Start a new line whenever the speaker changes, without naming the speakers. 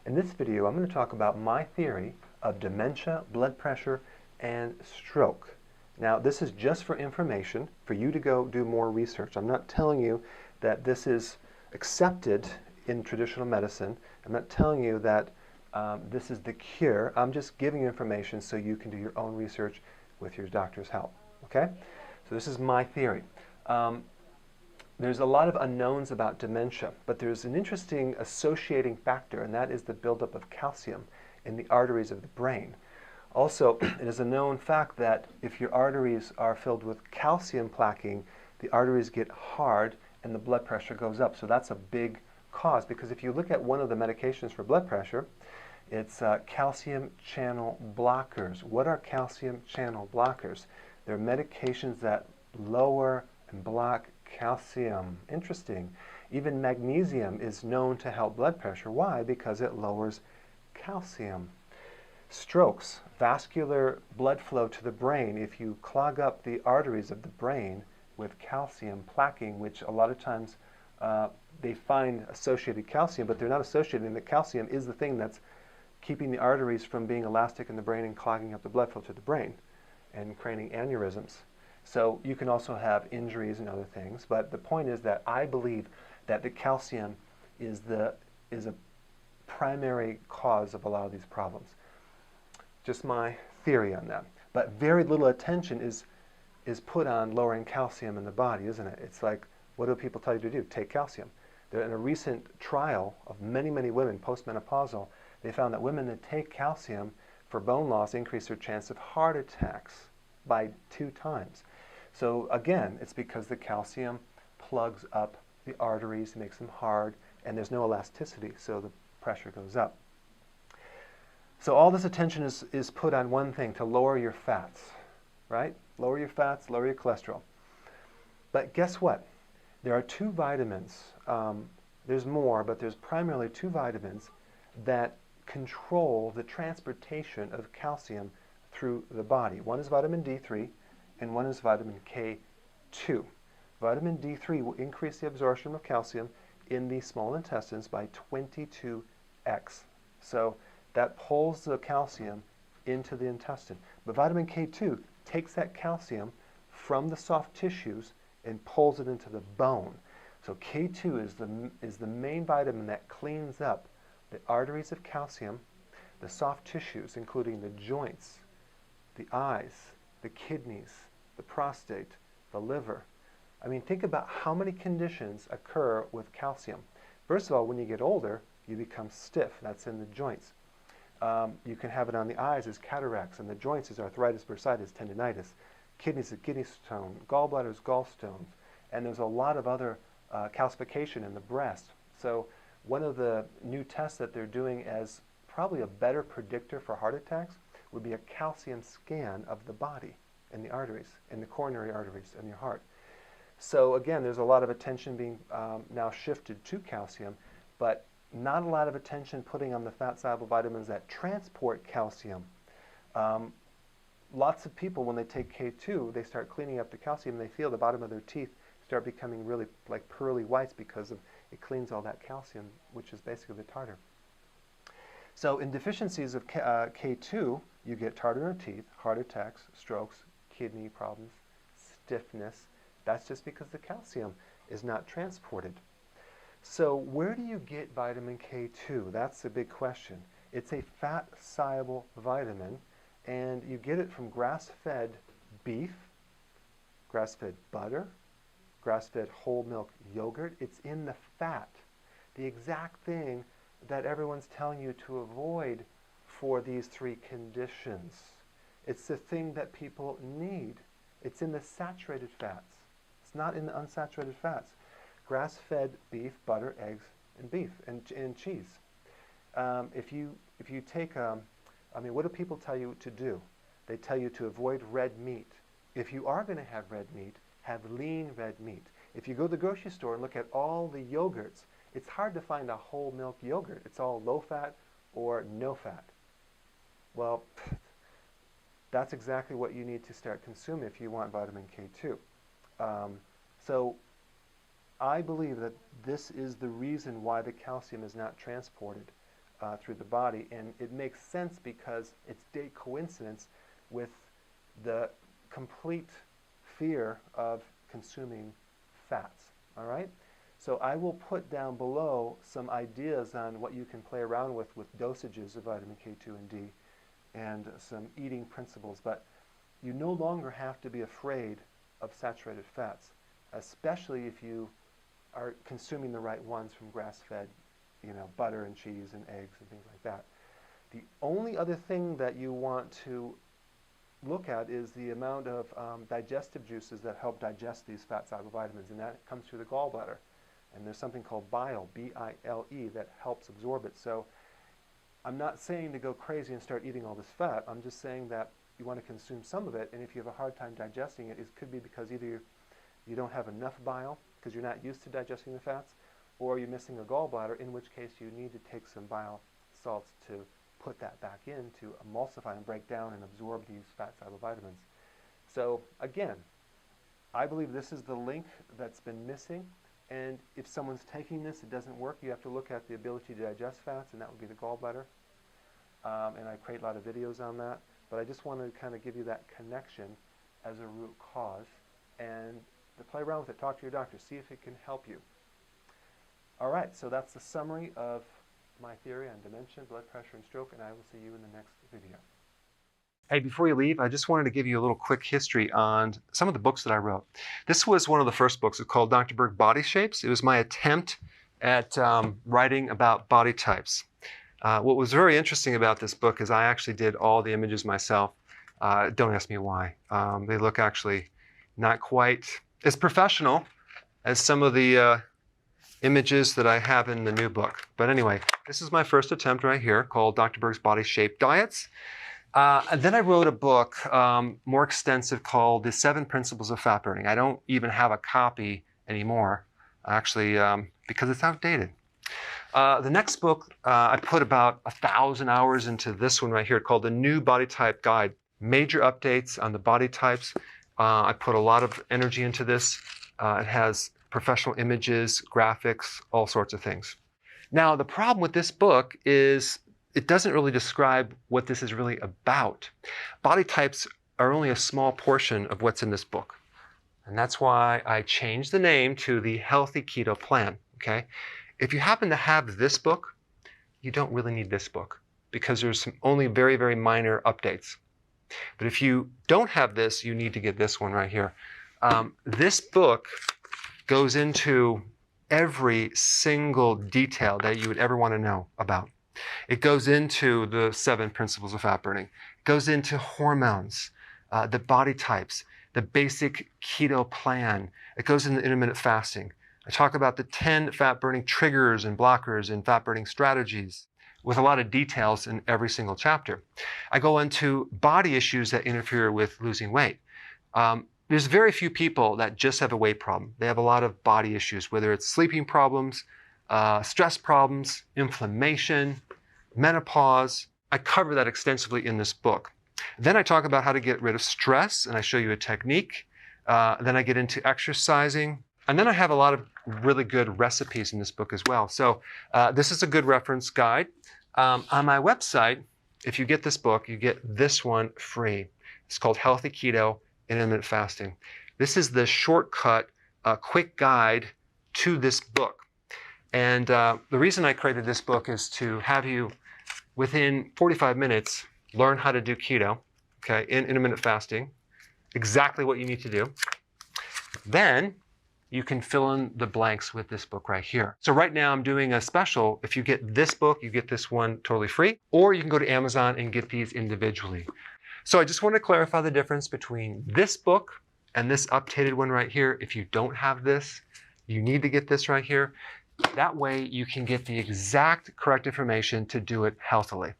In this video, I'm going to talk about my theory of dementia, blood pressure, and stroke. Now, this is just for information, for you to go do more research. I'm not telling you that this is accepted in traditional medicine. I'm not telling you that this is the cure. I'm just giving you information so you can do your own research with your doctor's help. Okay? So this is my theory. There's a lot of unknowns about dementia, but there's an interesting associating factor, and that is the buildup of calcium in the arteries of the brain. Also, it is a known fact that if your arteries are filled with calcium plaquing, the arteries get hard and the blood pressure goes up. So that's a big cause, because if you look at one of the medications for blood pressure, it's calcium channel blockers. What are calcium channel blockers? They're medications that lower and block calcium. Interesting. Even magnesium is known to help blood pressure. Why? Because it lowers calcium. Strokes, vascular blood flow to the brain. If you clog up the arteries of the brain with calcium plaquing, which a lot of times they find associated calcium, but they're not associated, and the calcium is the thing that's keeping the arteries from being elastic in the brain and clogging up the blood flow to the brain and creating aneurysms. So you can also have injuries and other things, but the point is that I believe that the calcium is a primary cause of a lot of these problems. Just my theory on that. But very little attention is put on lowering calcium in the body, isn't it? It's like, what do people tell you to do? Take calcium. In a recent trial of many, many women postmenopausal, they found that women that take calcium for bone loss increase their chance of heart attacks by 2 times. So again, it's because the calcium plugs up the arteries, makes them hard, and there's no elasticity, so the pressure goes up. So all this attention is put on one thing, to lower your fats, right? Lower your fats, lower your cholesterol. But guess what? There are 2 vitamins. There's more, but there's primarily 2 vitamins that control the transportation of calcium through the body. One is vitamin D3, and one is vitamin K2. Vitamin D3 will increase the absorption of calcium in the small intestines by 22x. So that pulls the calcium into the intestine. But vitamin K2 takes that calcium from the soft tissues and pulls it into the bone. So K2 is the main vitamin that cleans up the arteries of calcium, the soft tissues, including the joints, the eyes, the kidneys, the prostate, the liver. I mean, think about how many conditions occur with calcium. First of all, when you get older, you become stiff. That's in the joints. You can have it on the eyes as cataracts, and the joints as arthritis, bursitis, tendinitis. Kidneys as kidney stone, gallbladders, gallstones, and there's a lot of other calcification in the breast. So one of the new tests that they're doing as probably a better predictor for heart attacks would be a calcium scan of the body and the arteries, and the coronary arteries in your heart. So again, there's a lot of attention being now shifted to calcium, but not a lot of attention putting on the fat-soluble vitamins that transport calcium. Lots of people, when they take K2, they start cleaning up the calcium, and they feel the bottom of their teeth start becoming really like pearly whites because it cleans all that calcium, which is basically the tartar. So in deficiencies of K2, you get tartar in your teeth, heart attacks, strokes, kidney problems, stiffness. That's just because the calcium is not transported. So where do you get vitamin K2? That's the big question. It's a fat-soluble vitamin, and you get it from grass-fed beef, grass-fed butter, grass-fed whole milk yogurt. It's in the fat, the exact thing that everyone's telling you to avoid for these 3 conditions. It's the thing that people need. It's in the saturated fats. It's not in the unsaturated fats. Grass-fed beef, butter, eggs, and beef, and cheese. If you take, I mean, what do people tell you to do? They tell you to avoid red meat. If you are going to have red meat, have lean red meat. If you go to the grocery store and look at all the yogurts, it's hard to find a whole milk yogurt. It's all low fat or no fat. Well, that's exactly what you need to start consuming if you want vitamin K2. So I believe that this is the reason why the calcium is not transported through the body, and it makes sense because it's a coincidence with the complete fear of consuming fats. All right? So I will put down below some ideas on what you can play around with dosages of vitamin K2 and D and some eating principles, but you no longer have to be afraid of saturated fats, especially if you are consuming the right ones from grass-fed, butter and cheese and eggs and things like that. The only other thing that you want to look at is the amount of digestive juices that help digest these fat-soluble vitamins, and that comes through the gallbladder. And there's something called bile, B-I-L-E, that helps absorb it. So I'm not saying to go crazy and start eating all this fat. I'm just saying that you want to consume some of it, and if you have a hard time digesting it, it could be because either you don't have enough bile because you're not used to digesting the fats, or you're missing a gallbladder, in which case you need to take some bile salts to put that back in to emulsify and break down and absorb these fat-soluble vitamins. So again, I believe this is the link that's been missing, and if someone's taking this, it doesn't work, you have to look at the ability to digest fats, and that would be the gallbladder. And I create a lot of videos on that, but I just wanted to kind of give you that connection as a root cause, and to play around with it, talk to your doctor, see if it can help you. All right, so that's the summary of my theory on dementia, blood pressure, and stroke, and I will see you in the next video. Hey, before you leave, I just wanted to give you a little quick history on some of the books that I wrote. This was one of the first books. It's called Dr. Berg Body Shapes. It was my attempt at writing about body types. What was very interesting about this book is I actually did all the images myself. Don't ask me why. They look actually not quite as professional as some of the images that I have in the new book. But anyway, this is my first attempt right here called Dr. Berg's Body Shape Diets. And then I wrote a book more extensive called The 7 Principles of Fat Burning. I don't even have a copy anymore, actually, because it's outdated. The next book, I put about 1,000 hours into this one right here called The New Body Type Guide. Major updates on the body types. I put a lot of energy into this. It has professional images, graphics, all sorts of things. Now, the problem with this book is it doesn't really describe what this is really about. Body types are only a small portion of what's in this book. And that's why I changed the name to the Healthy Keto Plan, okay? If you happen to have this book, you don't really need this book because there's some only very, very minor updates. But if you don't have this, you need to get this one right here. This book goes into every single detail that you would ever want to know about. It goes into the 7 principles of fat burning. It goes into hormones, the body types, the basic keto plan. It goes into intermittent fasting. I talk about the 10 fat burning triggers and blockers and fat burning strategies with a lot of details in every single chapter. I go into body issues that interfere with losing weight. There's very few people that just have a weight problem. They have a lot of body issues, whether it's sleeping problems, stress problems, inflammation, menopause. I cover that extensively in this book. Then I talk about how to get rid of stress, and I show you a technique. Then I get into exercising. And then I have a lot of really good recipes in this book as well. So this is a good reference guide. On my website, if you get this book, you get this one free. It's called Healthy Keto and Intermittent Fasting. This is the shortcut, quick guide to this book. And the reason I created this book is to have you, within 45 minutes, learn how to do keto, okay, in intermittent fasting, exactly what you need to do. Then you can fill in the blanks with this book right here. So right now I'm doing a special. If you get this book, you get this one totally free, or you can go to Amazon and get these individually. So I just want to clarify the difference between this book and this updated one right here. If you don't have this, you need to get this right here. That way you can get the exact correct information to do it healthily.